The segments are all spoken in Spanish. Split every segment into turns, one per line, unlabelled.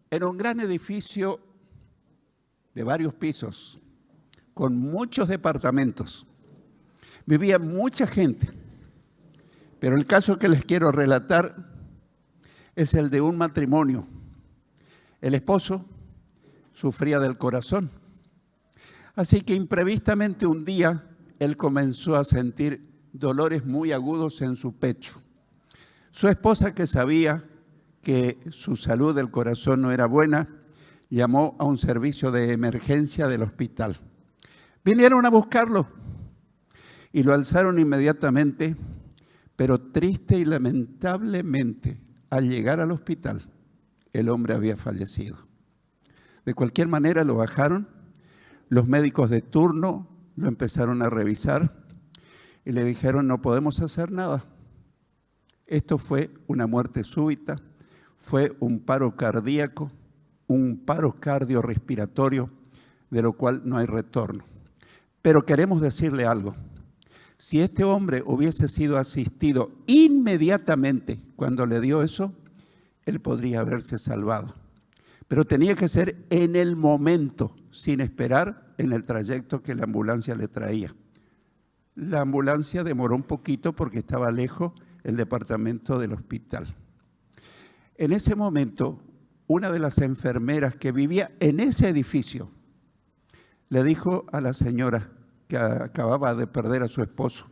Era un gran edificio de varios pisos, con muchos departamentos. Vivía mucha gente, pero el caso que les quiero relatar es el de un matrimonio. El esposo sufría del corazón, así que imprevistamente un día él comenzó a sentir dolores muy agudos en su pecho. Su esposa, que sabía que su salud del corazón no era buena, llamó a un servicio de emergencia del hospital. Vinieron a buscarlo y lo alzaron inmediatamente, pero triste y lamentablemente, al llegar al hospital, el hombre había fallecido. De cualquier manera lo bajaron, los médicos de turno lo empezaron a revisar y le dijeron: no podemos hacer nada. Esto fue una muerte súbita, fue un paro cardíaco, un paro cardiorrespiratorio, de lo cual no hay retorno. Pero queremos decirle algo. Si este hombre hubiese sido asistido inmediatamente cuando le dio eso, él podría haberse salvado. Pero tenía que ser en el momento, sin esperar en el trayecto que la ambulancia le traía. La ambulancia demoró un poquito porque estaba lejos el departamento del hospital. En ese momento, una de las enfermeras que vivía en ese edificio le dijo a la señora que acababa de perder a su esposo: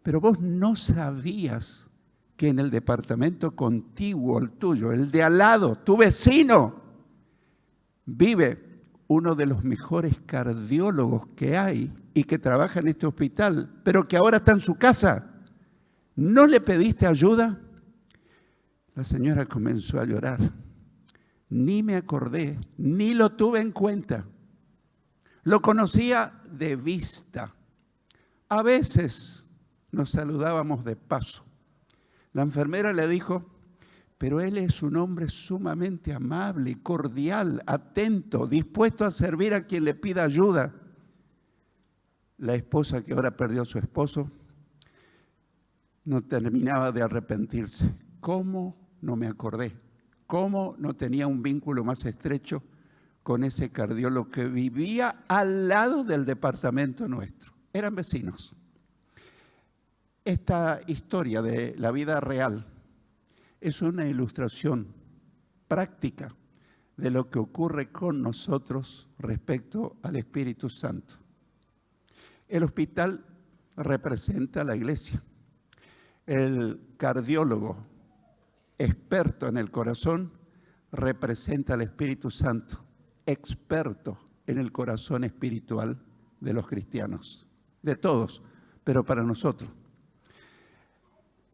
pero vos no sabías que en el departamento contiguo al tuyo, el de al lado, tu vecino, vive uno de los mejores cardiólogos que hay y que trabaja en este hospital, pero que ahora está en su casa. ¿No le pediste ayuda? La señora comenzó a llorar. Ni me acordé, ni lo tuve en cuenta. Lo conocía de vista. A veces nos saludábamos de paso. La enfermera le dijo: pero él es un hombre sumamente amable, cordial, atento, dispuesto a servir a quien le pida ayuda. La esposa, que ahora perdió a su esposo, no terminaba de arrepentirse. ¿Cómo no me acordé? ¿Cómo no tenía un vínculo más estrecho con ese cardiólogo que vivía al lado del departamento nuestro? Eran vecinos. Esta historia de la vida real es una ilustración práctica de lo que ocurre con nosotros respecto al Espíritu Santo. El hospital representa a la iglesia. El cardiólogo experto en el corazón representa al Espíritu Santo, experto en el corazón espiritual de los cristianos, de todos, pero para nosotros.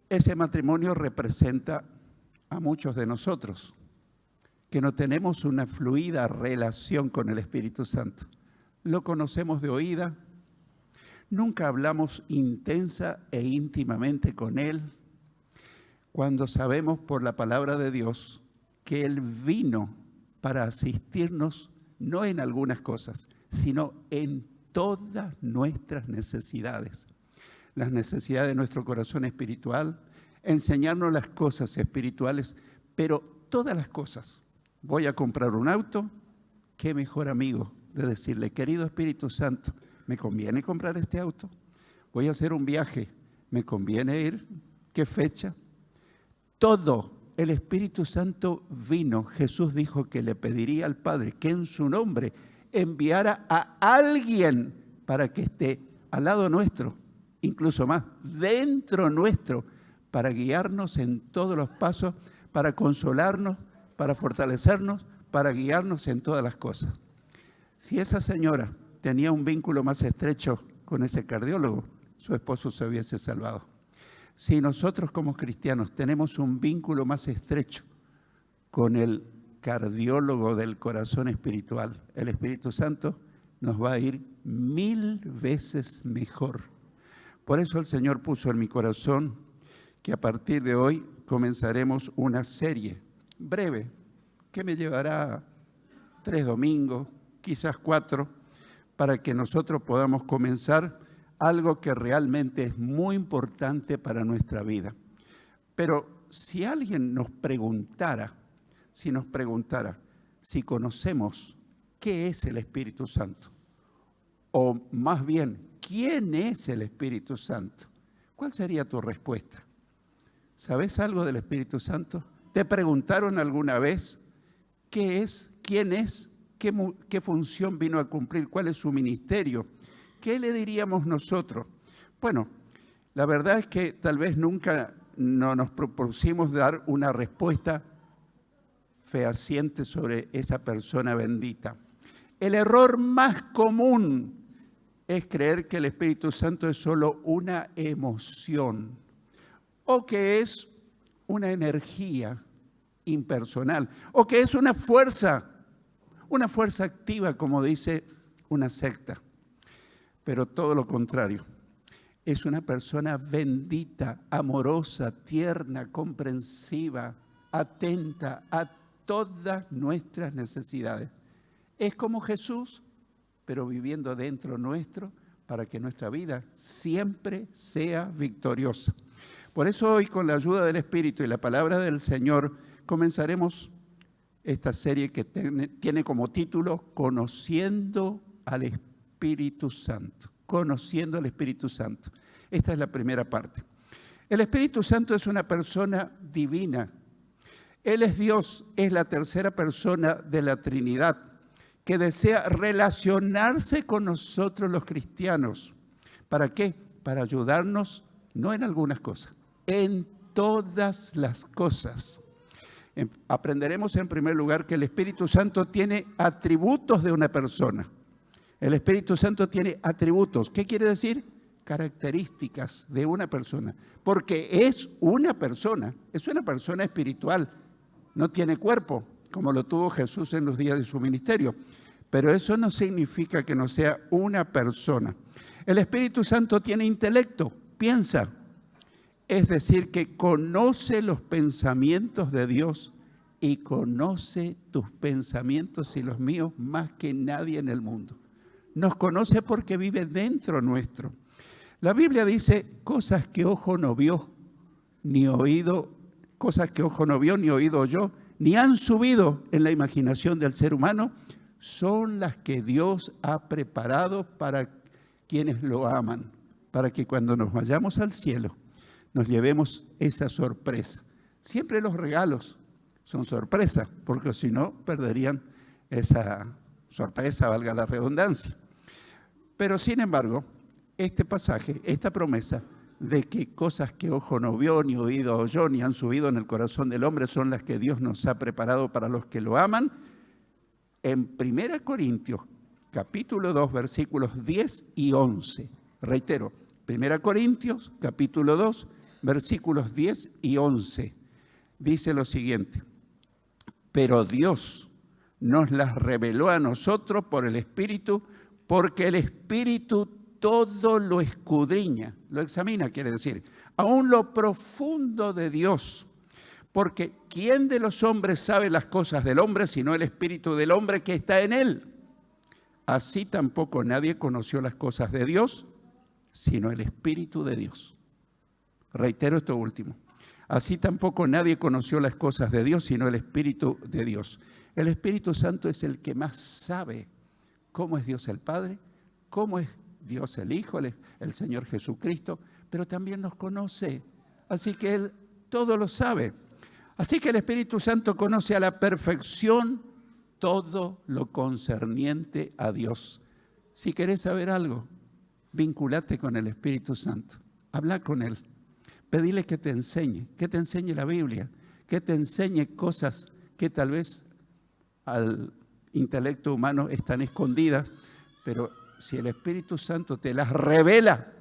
Ese matrimonio representa a muchos de nosotros que no tenemos una fluida relación con el Espíritu Santo. Lo conocemos de oída, nunca hablamos intensa e íntimamente con Él, cuando sabemos por la palabra de Dios que Él vino para asistirnos no en algunas cosas, sino en todas nuestras necesidades. Las necesidades de nuestro corazón espiritual, enseñarnos las cosas espirituales, pero todas las cosas. Voy a comprar un auto, qué mejor amigo de decirle: querido Espíritu Santo, ¿me conviene comprar este auto? Voy a hacer un viaje, ¿me conviene ir? ¿Qué fecha? Todo. El Espíritu Santo vino. Jesús dijo que le pediría al Padre que en su nombre enviara a alguien para que esté al lado nuestro, incluso más, dentro nuestro, para guiarnos en todos los pasos, para consolarnos, para fortalecernos, para guiarnos en todas las cosas. Si esa señora tenía un vínculo más estrecho con ese cardiólogo, su esposo se hubiese salvado. Si nosotros como cristianos tenemos un vínculo más estrecho con el cardiólogo del corazón espiritual, el Espíritu Santo, nos va a ir 1000 veces mejor. Por eso el Señor puso en mi corazón que a partir de hoy comenzaremos una serie breve que me llevará 3 domingos, quizás 4, para que nosotros podamos comenzar algo que realmente es muy importante para nuestra vida. Pero si alguien nos preguntara, si conocemos qué es el Espíritu Santo, o más bien, ¿quién es el Espíritu Santo? ¿Cuál sería tu respuesta? ¿Sabes algo del Espíritu Santo? ¿Te preguntaron alguna vez qué es, quién es, qué función vino a cumplir, cuál es su ministerio? ¿Qué le diríamos nosotros? Bueno, la verdad es que tal vez nunca no nos propusimos dar una respuesta fehaciente sobre esa persona bendita. El error más común es creer que el Espíritu Santo es solo una emoción o que es una energía impersonal o que es una fuerza activa, como dice una secta. Pero todo lo contrario. Es una persona bendita, amorosa, tierna, comprensiva, atenta a todas nuestras necesidades. Es como Jesús, pero viviendo dentro nuestro para que nuestra vida siempre sea victoriosa. Por eso hoy, con la ayuda del Espíritu y la palabra del Señor, comenzaremos esta serie que tiene como título Conociendo al Espíritu Santo. Conociendo al Espíritu Santo. Esta es la primera parte. El Espíritu Santo es una persona divina. Él es Dios, es la tercera persona de la Trinidad, que desea relacionarse con nosotros los cristianos. ¿Para qué? Para ayudarnos, no en algunas cosas, en todas las cosas. Aprenderemos en primer lugar que el Espíritu Santo tiene atributos de una persona. El Espíritu Santo tiene atributos. ¿Qué quiere decir? Características de una persona. Porque es una persona espiritual. No tiene cuerpo, como lo tuvo Jesús en los días de su ministerio. Pero eso no significa que no sea una persona. El Espíritu Santo tiene intelecto, piensa. Es decir, que conoce los pensamientos de Dios y conoce tus pensamientos y los míos más que nadie en el mundo. Nos conoce porque vive dentro nuestro. La Biblia dice cosas que ojo no vio, ni oído, cosas que ojo no vio, ni oído oyó, ni han subido en la imaginación del ser humano, son las que Dios ha preparado para quienes lo aman, para que cuando nos vayamos al cielo nos llevemos esa sorpresa. Siempre los regalos son sorpresa, porque si no perderían esa sorpresa, valga la redundancia. Pero sin embargo, este pasaje, esta promesa de que cosas que ojo no vio, ni oído oyó, ni han subido en el corazón del hombre son las que Dios nos ha preparado para los que lo aman, en 1 Corintios, capítulo 2, versículos 10 y 11. Reitero, 1 Corintios, capítulo 2, versículos 10 y 11. Dice lo siguiente: pero Dios nos las reveló a nosotros por el Espíritu, porque el Espíritu todo lo escudriña, lo examina, quiere decir, aún lo profundo de Dios. Porque ¿quién de los hombres sabe las cosas del hombre, sino el Espíritu del hombre que está en él? Así tampoco nadie conoció las cosas de Dios, sino el Espíritu de Dios. Reitero esto último. Así tampoco nadie conoció las cosas de Dios, sino el Espíritu de Dios. El Espíritu Santo es el que más sabe cómo es Dios el Padre, cómo es Dios el Hijo, el Señor Jesucristo, pero también nos conoce. Así que Él todo lo sabe. Así que el Espíritu Santo conoce a la perfección todo lo concerniente a Dios. Si querés saber algo, vinculate con el Espíritu Santo. Habla con Él. Pedile que te enseñe la Biblia, que te enseñe cosas que tal vez al intelecto humano están escondidas, pero si el Espíritu Santo te las revela,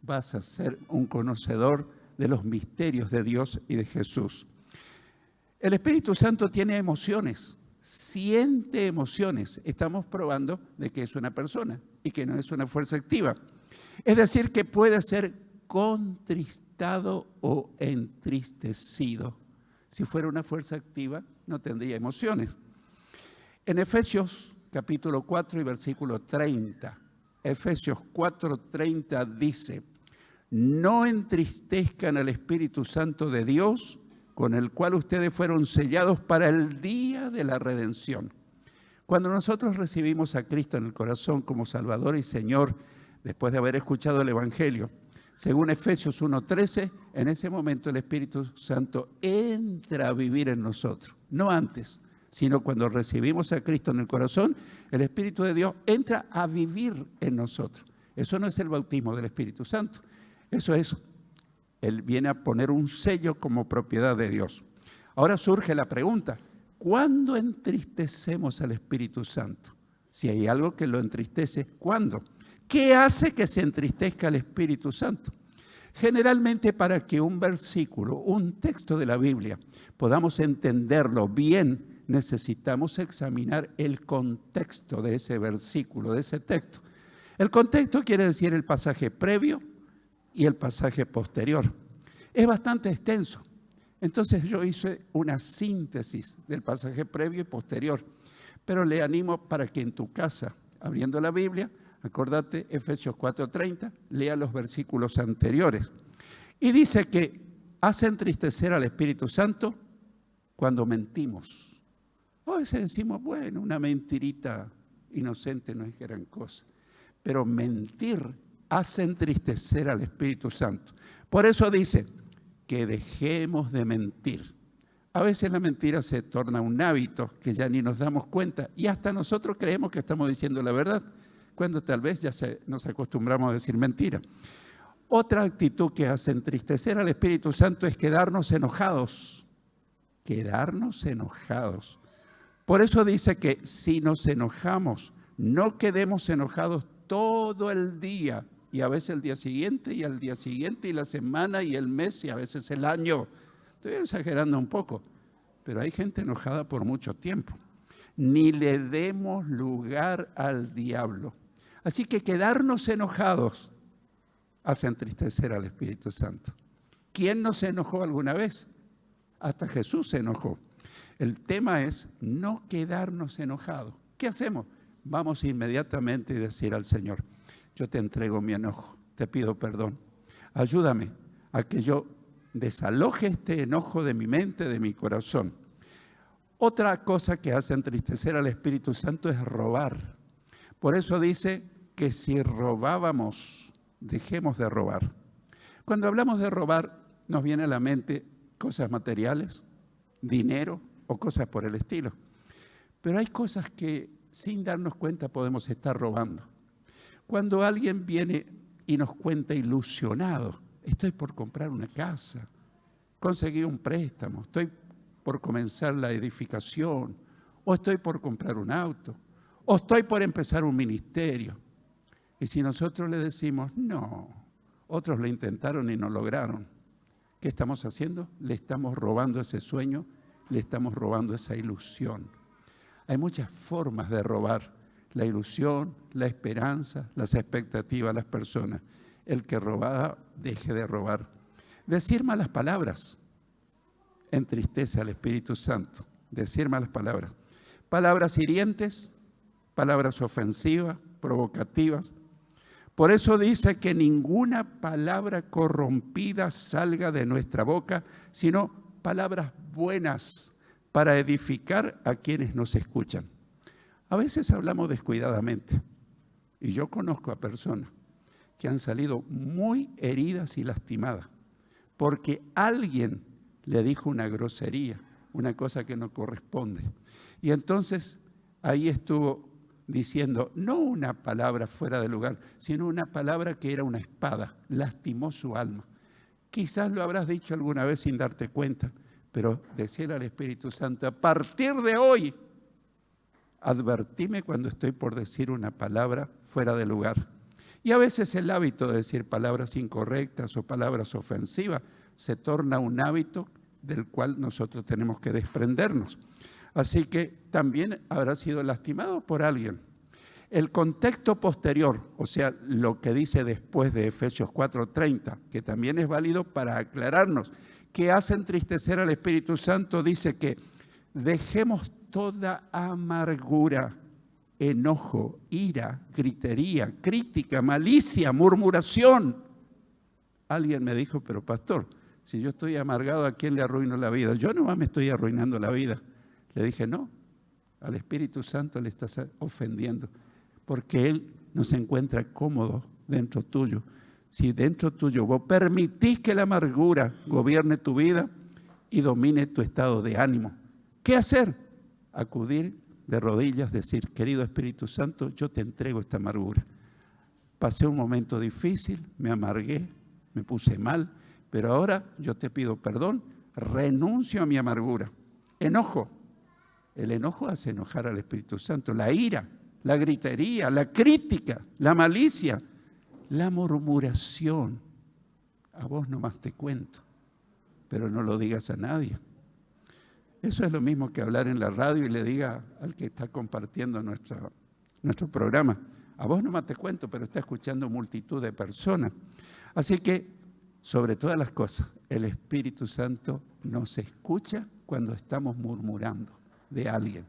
vas a ser un conocedor de los misterios de Dios y de Jesús. El Espíritu Santo tiene emociones, siente emociones. Estamos probando de que es una persona y que no es una fuerza activa. Es decir, que puede ser contristado o entristecido. Si fuera una fuerza activa, no tendría emociones. En Efesios capítulo 4 y versículo 30, Efesios 4:30 dice: no entristezcan al Espíritu Santo de Dios, con el cual ustedes fueron sellados para el día de la redención. Cuando nosotros recibimos a Cristo en el corazón como Salvador y Señor, después de haber escuchado el Evangelio, según Efesios 1:13, en ese momento el Espíritu Santo entra a vivir en nosotros. No antes, sino cuando recibimos a Cristo en el corazón, el Espíritu de Dios entra a vivir en nosotros. Eso no es el bautismo del Espíritu Santo. Eso es, Él viene a poner un sello como propiedad de Dios. Ahora surge la pregunta, ¿cuándo entristecemos al Espíritu Santo? Si hay algo que lo entristece, ¿cuándo? ¿Qué hace que se entristezca el Espíritu Santo? Generalmente para que un versículo, un texto de la Biblia, podamos entenderlo bien, necesitamos examinar el contexto de ese versículo, de ese texto. El contexto quiere decir el pasaje previo y el pasaje posterior. Es bastante extenso. Entonces yo hice una síntesis del pasaje previo y posterior. Pero le animo para que en tu casa, abriendo la Biblia, acordate, Efesios 4:30, lea los versículos anteriores. Y dice que hace entristecer al Espíritu Santo cuando mentimos. A veces decimos, bueno, una mentirita inocente no es gran cosa. Pero mentir hace entristecer al Espíritu Santo. Por eso dice que dejemos de mentir. A veces la mentira se torna un hábito que ya ni nos damos cuenta y hasta nosotros creemos que estamos diciendo la verdad, cuando tal vez ya nos acostumbramos a decir mentira. Otra actitud que hace entristecer al Espíritu Santo es quedarnos enojados. Quedarnos enojados. Por eso dice que si nos enojamos, no quedemos enojados todo el día, y a veces el día siguiente, y al día siguiente, y la semana, y el mes, y a veces el año. Estoy exagerando un poco, pero hay gente enojada por mucho tiempo. Ni le demos lugar al diablo. Así que quedarnos enojados hace entristecer al Espíritu Santo. ¿Quién no se enojó alguna vez? Hasta Jesús se enojó. El tema es no quedarnos enojados. ¿Qué hacemos? Vamos inmediatamente a decir al Señor, yo te entrego mi enojo, te pido perdón. Ayúdame a que yo desaloje este enojo de mi mente, de mi corazón. Otra cosa que hace entristecer al Espíritu Santo es robar. Por eso dice que si robábamos, dejemos de robar. Cuando hablamos de robar, nos viene a la mente cosas materiales, dinero o cosas por el estilo. Pero hay cosas que sin darnos cuenta podemos estar robando. Cuando alguien viene y nos cuenta ilusionado, estoy por comprar una casa, conseguí un préstamo, estoy por comenzar la edificación, o estoy por comprar un auto, o estoy por empezar un ministerio. Y si nosotros le decimos, no, otros lo intentaron y no lograron, ¿qué estamos haciendo? Le estamos robando ese sueño, le estamos robando esa ilusión. Hay muchas formas de robar la ilusión, la esperanza, las expectativas de las personas. El que roba, deje de robar. Decir malas palabras entristece al Espíritu Santo. Decir malas palabras. Palabras hirientes, palabras ofensivas, provocativas. Por eso dice que ninguna palabra corrompida salga de nuestra boca, sino palabras buenas para edificar a quienes nos escuchan. A veces hablamos descuidadamente y yo conozco a personas que han salido muy heridas y lastimadas porque alguien le dijo una grosería, una cosa que no corresponde. Y entonces ahí estuvo diciendo no una palabra fuera de lugar, sino una palabra que era una espada, lastimó su alma. Quizás lo habrás dicho alguna vez sin darte cuenta, pero decirle al Espíritu Santo, a partir de hoy, advertime cuando estoy por decir una palabra fuera de lugar. Y a veces el hábito de decir palabras incorrectas o palabras ofensivas se torna un hábito del cual nosotros tenemos que desprendernos. Así que también habrá sido lastimado por alguien. El contexto posterior, o sea, lo que dice después de Efesios 4:30, que también es válido para aclararnos, que hace entristecer al Espíritu Santo, dice que dejemos toda amargura, enojo, ira, gritería, crítica, malicia, murmuración. Alguien me dijo, pero pastor, si yo estoy amargado, ¿a quién le arruino la vida? Yo nomás me estoy arruinando la vida. Le dije, no, al Espíritu Santo le estás ofendiendo, porque Él no se encuentra cómodo dentro tuyo. Si dentro tuyo vos permitís que la amargura gobierne tu vida y domine tu estado de ánimo, ¿qué hacer? Acudir de rodillas, decir, querido Espíritu Santo, yo te entrego esta amargura. Pasé un momento difícil, me amargué, me puse mal, pero ahora yo te pido perdón, renuncio a mi amargura. Enojo. El enojo hace enojar al Espíritu Santo. La ira, la gritería, la crítica, la malicia, la murmuración. A vos nomás te cuento, pero no lo digas a nadie. Eso es lo mismo que hablar en la radio y le diga al que está compartiendo nuestro programa, a vos nomás te cuento, pero está escuchando multitud de personas. Así que, sobre todas las cosas, el Espíritu Santo nos escucha cuando estamos murmurando de alguien,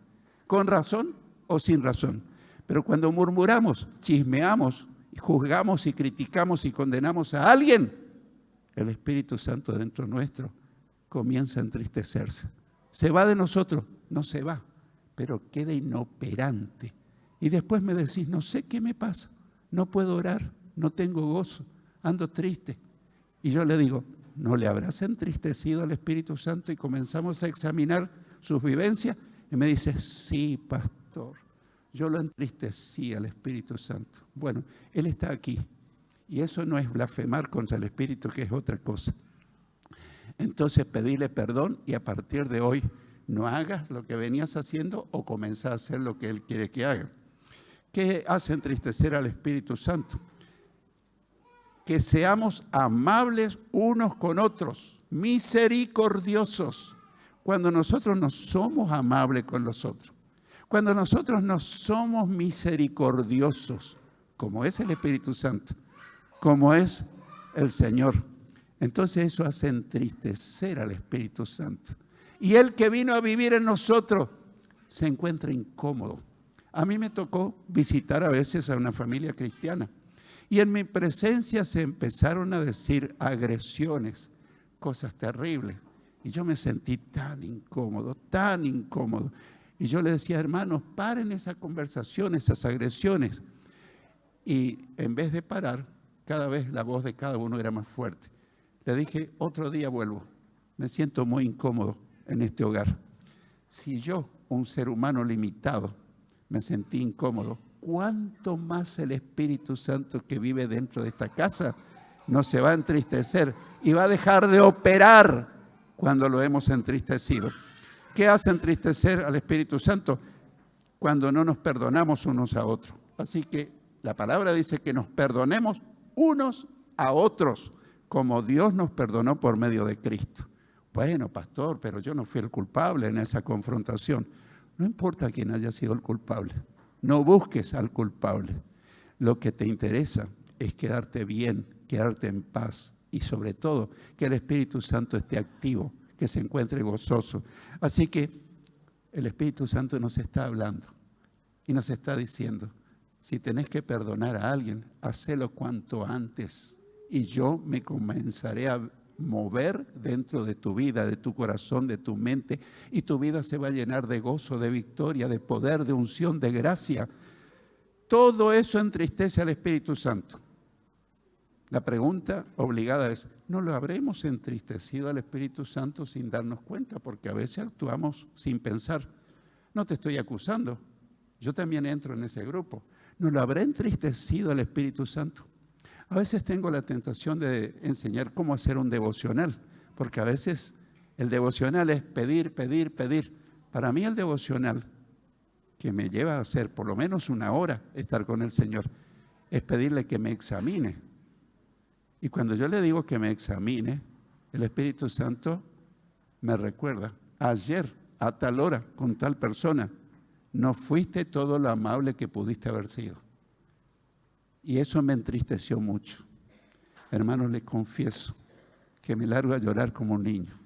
con razón o sin razón. Pero cuando murmuramos, chismeamos, juzgamos y criticamos y condenamos a alguien, el Espíritu Santo dentro nuestro comienza a entristecerse. Se va de nosotros, no se va, pero queda inoperante. Y después me decís, no sé qué me pasa, no puedo orar, no tengo gozo, ando triste. Y yo le digo, ¿no le habrás entristecido al Espíritu Santo? Y comenzamos a examinar sus vivencias. Y me dice, sí, pastor, yo lo entristecí al Espíritu Santo. Bueno, Él está aquí. Y eso no es blasfemar contra el Espíritu, que es otra cosa. Entonces pedirle perdón y a partir de hoy no hagas lo que venías haciendo o comenzá a hacer lo que Él quiere que haga. ¿Qué hace entristecer al Espíritu Santo? Que seamos amables unos con otros, misericordiosos. Cuando nosotros no somos amables con los otros, cuando nosotros no somos misericordiosos, como es el Espíritu Santo, como es el Señor, entonces eso hace entristecer al Espíritu Santo. Y Él que vino a vivir en nosotros se encuentra incómodo. A mí me tocó visitar a veces a una familia cristiana y en mi presencia se empezaron a decir agresiones, cosas terribles. Y yo me sentí tan incómodo, tan incómodo. Y yo le decía, hermanos, paren esa conversación, esas agresiones. Y en vez de parar, cada vez la voz de cada uno era más fuerte. Le dije, otro día vuelvo, me siento muy incómodo en este hogar. Si yo, un ser humano limitado, me sentí incómodo, ¿cuánto más el Espíritu Santo que vive dentro de esta casa no se va a entristecer y va a dejar de operar cuando lo hemos entristecido? ¿Qué hace entristecer al Espíritu Santo? Cuando no nos perdonamos unos a otros. Así que la palabra dice que nos perdonemos unos a otros, como Dios nos perdonó por medio de Cristo. Bueno, pastor, pero yo no fui el culpable en esa confrontación. No importa quién haya sido el culpable. No busques al culpable. Lo que te interesa es quedarte bien, quedarte en paz y sobre todo que el Espíritu Santo esté activo, que se encuentre gozoso. Así que el Espíritu Santo nos está hablando y nos está diciendo, si tenés que perdonar a alguien, hacelo cuanto antes y yo me comenzaré a mover dentro de tu vida, de tu corazón, de tu mente, y tu vida se va a llenar de gozo, de victoria, de poder, de unción, de gracia. Todo eso entristece al Espíritu Santo. La pregunta obligada es, ¿no lo habremos entristecido al Espíritu Santo sin darnos cuenta? Porque a veces actuamos sin pensar. No te estoy acusando, yo también entro en ese grupo. ¿No lo habrá entristecido al Espíritu Santo? A veces tengo la tentación de enseñar cómo hacer un devocional, porque a veces el devocional es pedir, pedir, pedir. Para mí el devocional, que me lleva a hacer por lo menos una hora estar con el Señor, es pedirle que me examine. Y cuando yo le digo que me examine, el Espíritu Santo me recuerda, ayer a tal hora con tal persona, no fuiste todo lo amable que pudiste haber sido. Y eso me entristeció mucho. Hermanos, les confieso que me largo a llorar como un niño.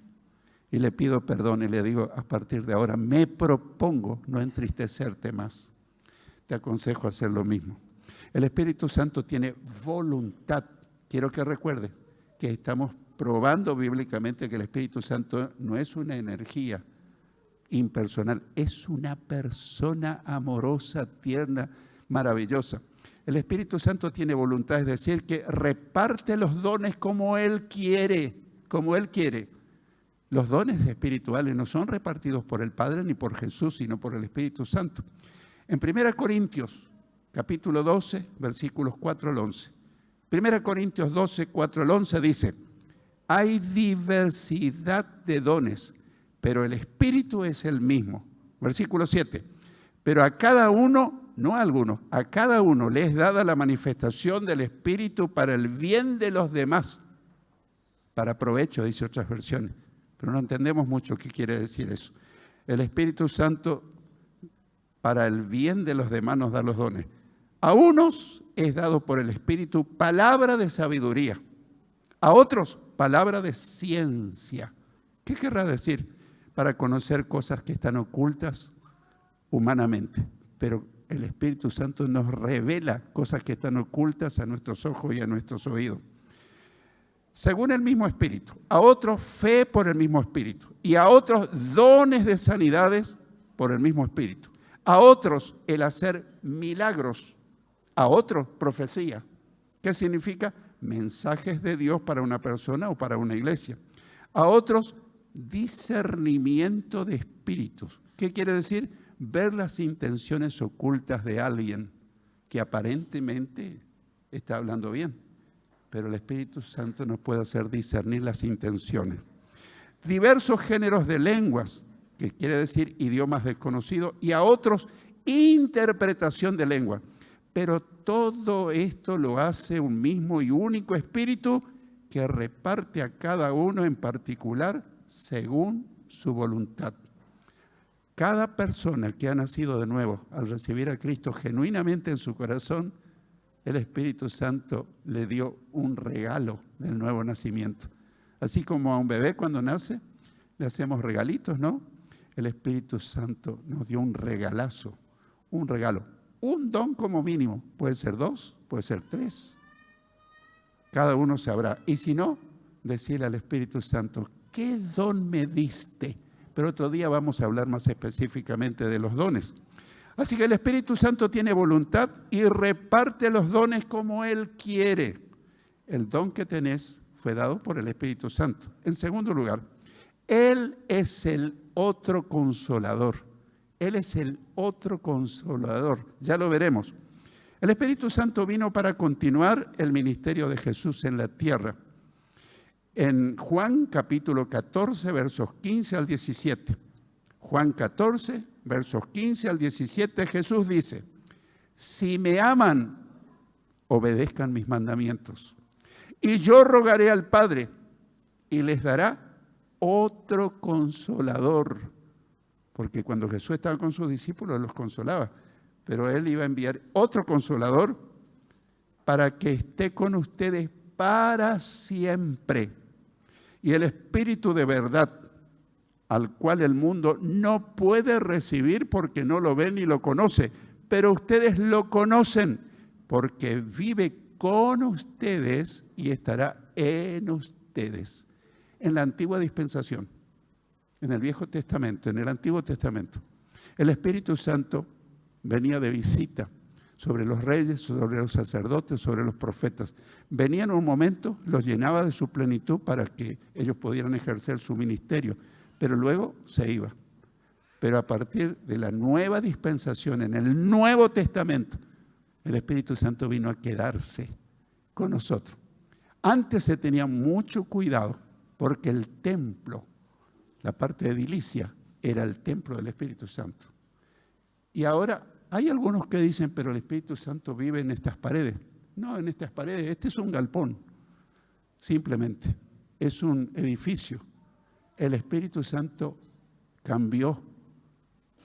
Y le pido perdón y le digo, a partir de ahora me propongo no entristecerte más. Te aconsejo hacer lo mismo. El Espíritu Santo tiene voluntad. Quiero que recuerdes que estamos probando bíblicamente que el Espíritu Santo no es una energía impersonal. Es una persona amorosa, tierna, maravillosa. El Espíritu Santo tiene voluntad, es decir, que reparte los dones como Él quiere, como Él quiere. Los dones espirituales no son repartidos por el Padre ni por Jesús, sino por el Espíritu Santo. En 1 Corintios, capítulo 12, versículos 4 al 11. 1 Corintios 12, 4 al 11 dice: hay diversidad de dones, pero el Espíritu es el mismo. Versículo 7. Pero a cada uno, no a algunos, a cada uno le es dada la manifestación del Espíritu para el bien de los demás. Para provecho, dice otras versiones. Pero no entendemos mucho qué quiere decir eso. El Espíritu Santo para el bien de los demás nos da los dones. A unos es dado por el Espíritu palabra de sabiduría. A otros, palabra de ciencia. ¿Qué querrá decir? Para conocer cosas que están ocultas humanamente. Pero el Espíritu Santo nos revela cosas que están ocultas a nuestros ojos y a nuestros oídos. Según el mismo Espíritu. A otros, fe por el mismo Espíritu. Y a otros, dones de sanidades por el mismo Espíritu. A otros, el hacer milagros. A otros, profecía. ¿Qué significa? Mensajes de Dios para una persona o para una iglesia. A otros, discernimiento de espíritus. ¿Qué quiere decir? Ver las intenciones ocultas de alguien que aparentemente está hablando bien, pero el Espíritu Santo nos puede hacer discernir las intenciones. Diversos géneros de lenguas, que quiere decir idiomas desconocidos, y a otros, interpretación de lengua. Pero todo esto lo hace un mismo y único Espíritu que reparte a cada uno en particular según su voluntad. Cada persona que ha nacido de nuevo al recibir a Cristo genuinamente en su corazón, el Espíritu Santo le dio un regalo del nuevo nacimiento. Así como a un bebé cuando nace le hacemos regalitos, ¿no? El Espíritu Santo nos dio un regalazo, un regalo. Un don como mínimo, puede ser 2, puede ser 3. Cada uno sabrá. Y si no, decirle al Espíritu Santo, ¿qué don me diste? Pero otro día vamos a hablar más específicamente de los dones. Así que el Espíritu Santo tiene voluntad y reparte los dones como Él quiere. El don que tenés fue dado por el Espíritu Santo. En segundo lugar, Él es el otro consolador. Él es el otro consolador, ya lo veremos. El Espíritu Santo vino para continuar el ministerio de Jesús en la tierra. En Juan capítulo 14, versos 15 al 17. Juan 14, versos 15 al 17, Jesús dice: si me aman, obedezcan mis mandamientos. Y yo rogaré al Padre y les dará otro consolador. Porque cuando Jesús estaba con sus discípulos, los consolaba. Pero Él iba a enviar otro consolador para que esté con ustedes para siempre. Y el Espíritu de verdad, al cual el mundo no puede recibir porque no lo ve ni lo conoce. Pero ustedes lo conocen porque vive con ustedes y estará en ustedes. En la antigua dispensación. En el Viejo Testamento, en el Antiguo Testamento, el Espíritu Santo venía de visita sobre los reyes, sobre los sacerdotes, sobre los profetas. Venía en un momento, los llenaba de su plenitud para que ellos pudieran ejercer su ministerio, pero luego se iba. Pero a partir de la nueva dispensación, en el Nuevo Testamento, el Espíritu Santo vino a quedarse con nosotros. Antes se tenía mucho cuidado porque el templo, la parte edilicia, era el templo del Espíritu Santo. Y ahora hay algunos que dicen, pero el Espíritu Santo vive en estas paredes. No, en estas paredes, este es un galpón, simplemente, es un edificio. El Espíritu Santo cambió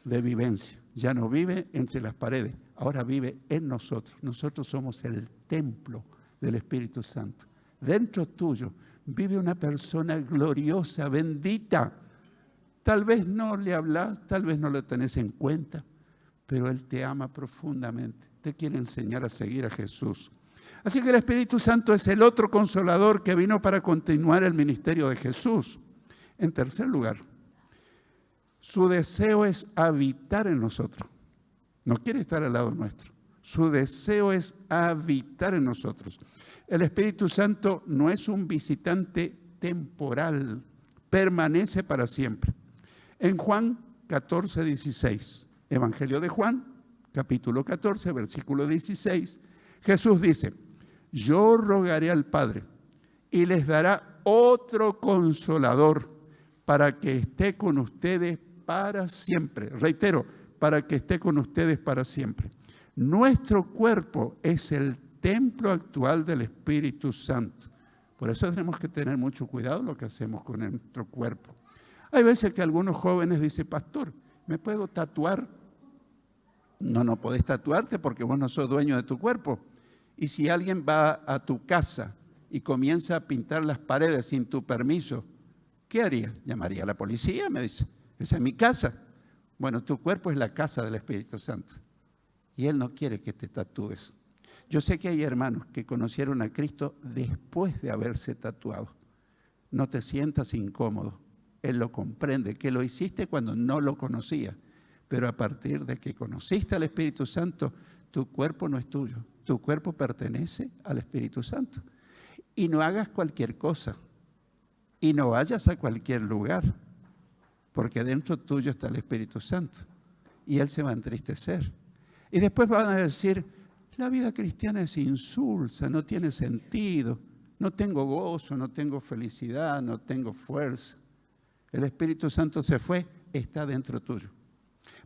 de vivencia, ya no vive entre las paredes, ahora vive en nosotros. Nosotros somos el templo del Espíritu Santo. Dentro tuyo vive una persona gloriosa, bendita. Tal vez no le hablas, tal vez no lo tenés en cuenta, pero Él te ama profundamente. Te quiere enseñar a seguir a Jesús. Así que el Espíritu Santo es el otro consolador que vino para continuar el ministerio de Jesús. En tercer lugar, Su deseo es habitar en nosotros. No quiere estar al lado nuestro. Su deseo es habitar en nosotros. El Espíritu Santo no es un visitante temporal, permanece para siempre. En Juan 14, 16, Evangelio de Juan, capítulo 14, versículo 16, Jesús dice: yo rogaré al Padre y les dará otro consolador para que esté con ustedes para siempre. Reitero, para que esté con ustedes para siempre. Nuestro cuerpo es el templo actual del Espíritu Santo. Por eso tenemos que tener mucho cuidado lo que hacemos con nuestro cuerpo. Hay veces que algunos jóvenes dicen: pastor, ¿me puedo tatuar? No podés tatuarte porque vos no sos dueño de tu cuerpo. Y si alguien va a tu casa y comienza a pintar las paredes sin tu permiso, ¿qué haría? Llamaría a la policía, me dice. Esa es mi casa. Bueno, tu cuerpo es la casa del Espíritu Santo. Y Él no quiere que te tatúes. Yo sé que hay hermanos que conocieron a Cristo después de haberse tatuado. No te sientas incómodo. Él lo comprende, que lo hiciste cuando no lo conocía. Pero a partir de que conociste al Espíritu Santo, tu cuerpo no es tuyo. Tu cuerpo pertenece al Espíritu Santo. Y no hagas cualquier cosa. Y no vayas a cualquier lugar. Porque dentro tuyo está el Espíritu Santo. Y Él se va a entristecer. Y después van a decir: la vida cristiana es insulsa, no tiene sentido. No tengo gozo, no tengo felicidad, no tengo fuerza. El Espíritu Santo se fue, está dentro tuyo.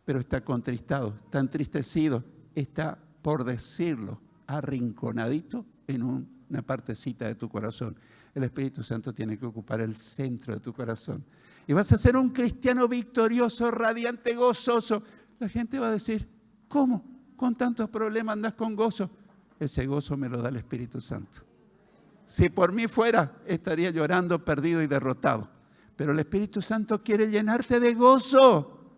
Pero está contristado, está entristecido, está, por decirlo, arrinconadito en una partecita de tu corazón. El Espíritu Santo tiene que ocupar el centro de tu corazón. Y vas a ser un cristiano victorioso, radiante, gozoso. La gente va a decir: ¿cómo? Con tantos problemas andas con gozo. Ese gozo me lo da el Espíritu Santo. Si por mí fuera, estaría llorando, perdido y derrotado. Pero el Espíritu Santo quiere llenarte de gozo.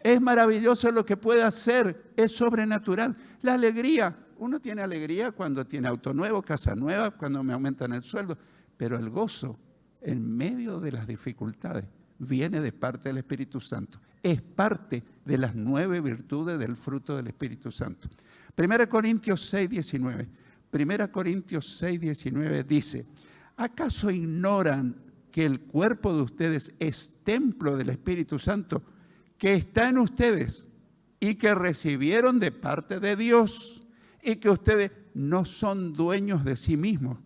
Es maravilloso lo que puede hacer, es sobrenatural. La alegría, uno tiene alegría cuando tiene auto nuevo, casa nueva, cuando me aumentan el sueldo, pero el gozo en medio de las dificultades viene de parte del Espíritu Santo. Es parte de las 9 virtudes del fruto del Espíritu Santo. 1 Corintios 6, 19. 1 Corintios 6, 19 dice: ¿acaso ignoran que el cuerpo de ustedes es templo del Espíritu Santo, que está en ustedes y que recibieron de parte de Dios, y que ustedes no son dueños de sí mismos?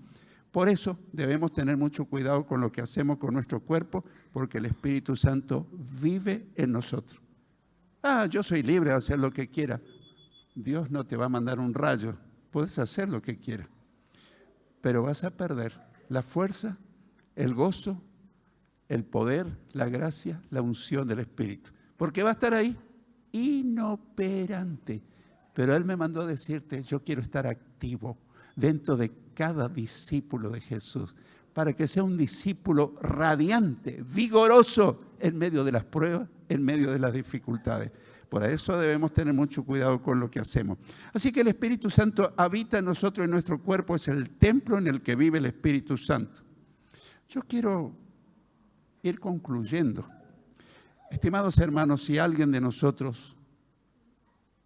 Por eso debemos tener mucho cuidado con lo que hacemos con nuestro cuerpo, porque el Espíritu Santo vive en nosotros. Yo soy libre de hacer lo que quiera. Dios no te va a mandar un rayo, puedes hacer lo que quieras, pero vas a perder la fuerza, el gozo, el poder, la gracia, la unción del Espíritu. Porque va a estar ahí, inoperante. Pero Él me mandó a decirte: yo quiero estar activo dentro de cada discípulo de Jesús, para que sea un discípulo radiante, vigoroso, en medio de las pruebas, en medio de las dificultades. Por eso debemos tener mucho cuidado con lo que hacemos. Así que el Espíritu Santo habita en nosotros, en nuestro cuerpo, es el templo en el que vive el Espíritu Santo. Yo quiero ir concluyendo. Estimados hermanos, si alguien de nosotros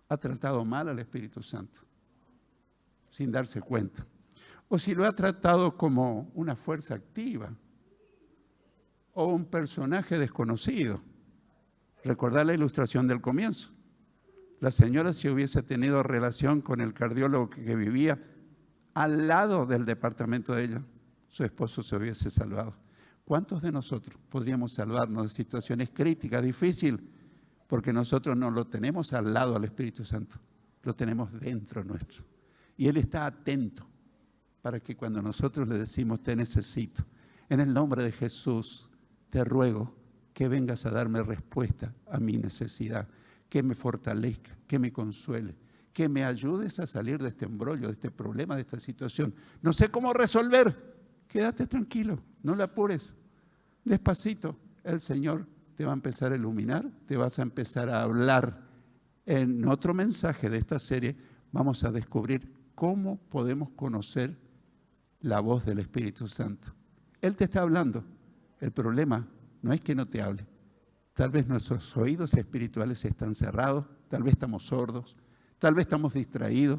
ha tratado mal al Espíritu Santo, sin darse cuenta, o si lo ha tratado como una fuerza activa o un personaje desconocido, recordad la ilustración del comienzo. La señora, si hubiese tenido relación con el cardiólogo que vivía al lado del departamento de ella, su esposo se hubiese salvado. ¿Cuántos de nosotros podríamos salvarnos de situaciones críticas, difíciles? Porque nosotros no lo tenemos al lado al Espíritu Santo, lo tenemos dentro nuestro. Y Él está atento para que cuando nosotros le decimos: te necesito, en el nombre de Jesús, te ruego que vengas a darme respuesta a mi necesidad, que me fortalezca, que me consuele, que me ayudes a salir de este embrollo, de este problema, de esta situación. No sé cómo resolver. Quédate tranquilo, no la apures. Despacito, el Señor te va a empezar a iluminar, te vas a empezar a hablar. En otro mensaje de esta serie vamos a descubrir cómo podemos conocer la voz del Espíritu Santo. Él te está hablando. El problema no es que no te hable, Tal vez nuestros oídos espirituales están cerrados, tal vez estamos sordos, tal vez estamos distraídos.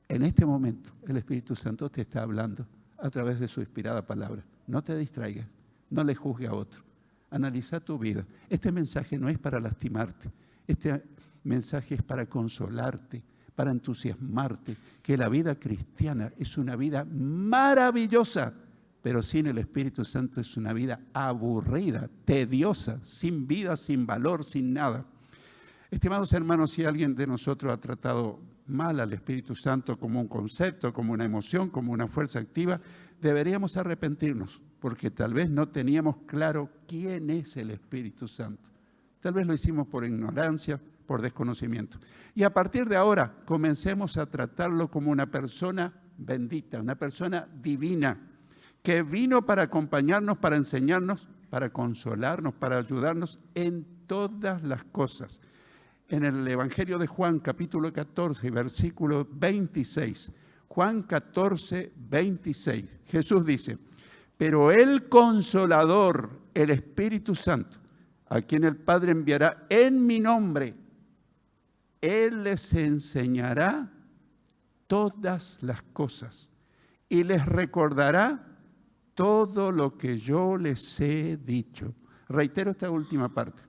En este momento el Espíritu Santo te está hablando a través de su inspirada palabra. No te distraigas, no le juzgue a otro. Analiza tu vida. Este mensaje no es para lastimarte, este mensaje es para consolarte, para entusiasmarte, que la vida cristiana es una vida maravillosa, pero sin el Espíritu Santo es una vida aburrida, tediosa, sin vida, sin valor, sin nada. Estimados hermanos, si alguien de nosotros ha tratado mal al Espíritu Santo como un concepto, como una emoción, como una fuerza activa, deberíamos arrepentirnos, porque tal vez no teníamos claro quién es el Espíritu Santo. Tal vez lo hicimos por ignorancia, por desconocimiento. Y a partir de ahora, comencemos a tratarlo como una persona bendita, una persona divina, que vino para acompañarnos, para enseñarnos, para consolarnos, para ayudarnos en todas las cosas. En el Evangelio de Juan, capítulo 14, versículo 26, Juan 14, 26, Jesús dice: pero el Consolador, el Espíritu Santo, a quien el Padre enviará en mi nombre, Él les enseñará todas las cosas y les recordará todo lo que yo les he dicho. Reitero esta última parte,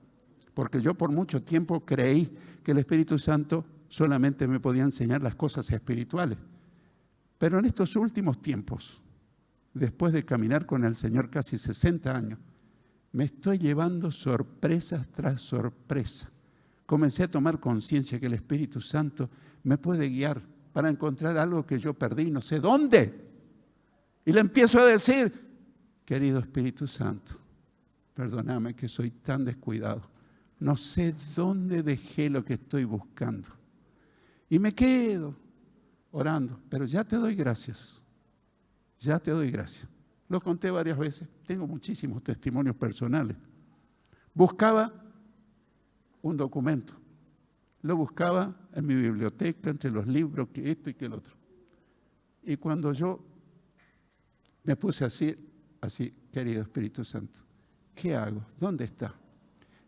porque yo por mucho tiempo creí que el Espíritu Santo solamente me podía enseñar las cosas espirituales. Pero en estos últimos tiempos, después de caminar con el Señor casi 60 años, me estoy llevando sorpresas tras sorpresa. Comencé a tomar conciencia que el Espíritu Santo me puede guiar para encontrar algo que yo perdí, no sé dónde. Y le empiezo a decir: querido Espíritu Santo, perdóname que soy tan descuidado. No sé dónde dejé lo que estoy buscando. Y me quedo orando, pero ya te doy gracias. Ya te doy gracias. Lo conté varias veces, tengo muchísimos testimonios personales. Buscaba un documento, lo buscaba en mi biblioteca, entre los libros, que esto y que el otro. Y cuando yo me puse así, querido Espíritu Santo, ¿qué hago? ¿Dónde está?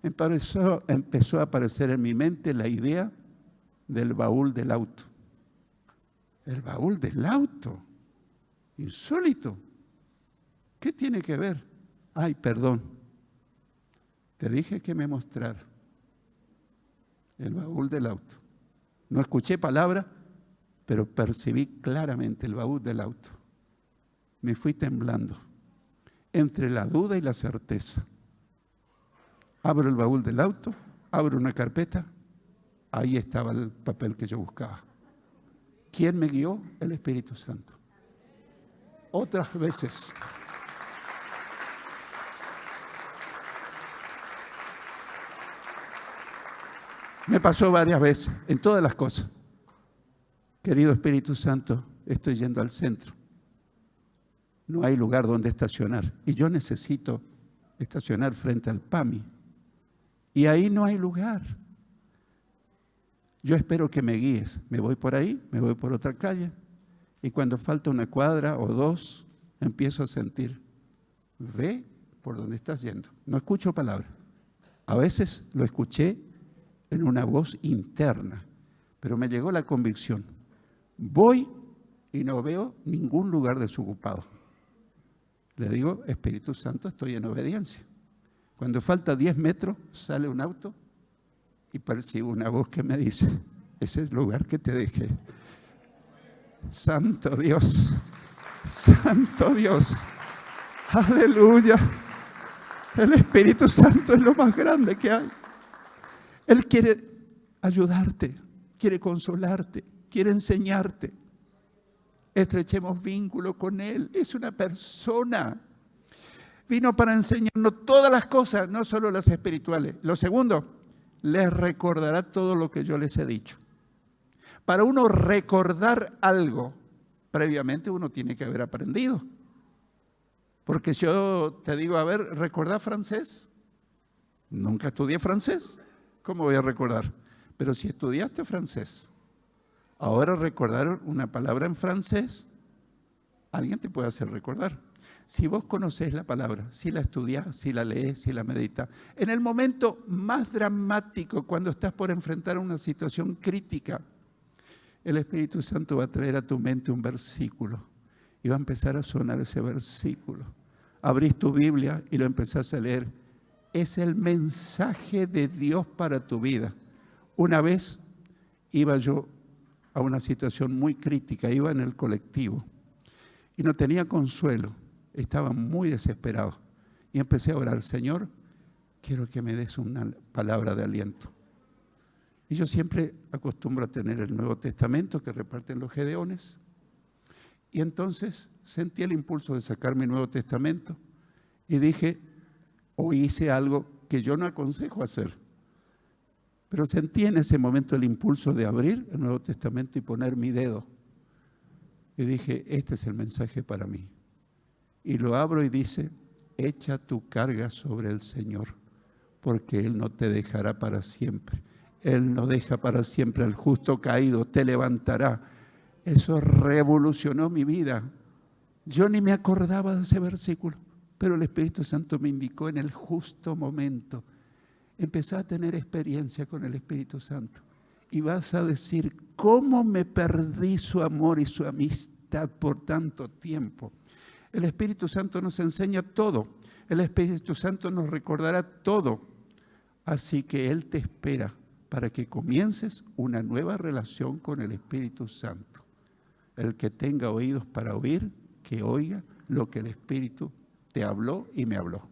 Empezó a aparecer en mi mente la idea del baúl del auto. El baúl del auto. Insólito. ¿Qué tiene que ver? Ay, perdón. Te dije que me mostrara el baúl del auto. No escuché palabra, pero percibí claramente el baúl del auto. Me fui temblando entre la duda y la certeza. Abro el baúl del auto, abro una carpeta, ahí estaba el papel que yo buscaba. ¿Quién me guió? El Espíritu Santo. Otras veces. Me pasó varias veces, en todas las cosas. Querido Espíritu Santo, estoy yendo al centro. No hay lugar donde estacionar. Y yo necesito estacionar frente al PAMI. Y ahí no hay lugar. Yo espero que me guíes. Me voy por ahí, me voy por otra calle. Y cuando falta una cuadra o dos, empiezo a sentir: ve por donde estás yendo. No escucho palabra. A veces lo escuché en una voz interna, pero me llegó la convicción. Voy y no veo ningún lugar desocupado. Le digo: Espíritu Santo, estoy en obediencia. Cuando falta 10 metros, sale un auto y percibo una voz que me dice: ese es el lugar que te dejé. Santo Dios, Santo Dios, aleluya. El Espíritu Santo es lo más grande que hay. Él quiere ayudarte, quiere consolarte, quiere enseñarte. Estrechemos vínculo con Él. Es una persona. Vino para enseñarnos todas las cosas, no solo las espirituales. Lo segundo, les recordará todo lo que yo les he dicho. Para uno recordar algo, previamente uno tiene que haber aprendido. Porque si yo te digo: a ver, ¿recordás francés? Nunca estudié francés. ¿Cómo voy a recordar? Pero si estudiaste francés, ahora recordar una palabra en francés, alguien te puede hacer recordar. Si vos conocés la palabra, si la estudiás, si la lees, si la meditas, en el momento más dramático, cuando estás por enfrentar una situación crítica, el Espíritu Santo va a traer a tu mente un versículo y va a empezar a sonar ese versículo. Abrís tu Biblia y lo empezás a leer. Es el mensaje de Dios para tu vida. Una vez iba yo a una situación muy crítica, iba en el colectivo y no tenía consuelo, estaba muy desesperado y empecé a orar: Señor, quiero que me des una palabra de aliento. Y yo siempre acostumbro a tener el Nuevo Testamento que reparten los gedeones, y entonces sentí el impulso de sacar mi Nuevo Testamento y dije, o hice algo que yo no aconsejo hacer, pero sentí en ese momento el impulso de abrir el Nuevo Testamento y poner mi dedo. Y dije, este es el mensaje para mí. Y lo abro y dice, echa tu carga sobre el Señor, porque Él no te dejará para siempre. Él no deja para siempre al justo caído, te levantará. Eso revolucionó mi vida. Yo ni me acordaba de ese versículo, pero el Espíritu Santo me indicó en el justo momento. Empecé a tener experiencia con el Espíritu Santo y vas a decir, ¿cómo me perdí su amor y su amistad por tanto tiempo? El Espíritu Santo nos enseña todo. El Espíritu Santo nos recordará todo. Así que Él te espera para que comiences una nueva relación con el Espíritu Santo. El que tenga oídos para oír, que oiga lo que el Espíritu te habló y me habló.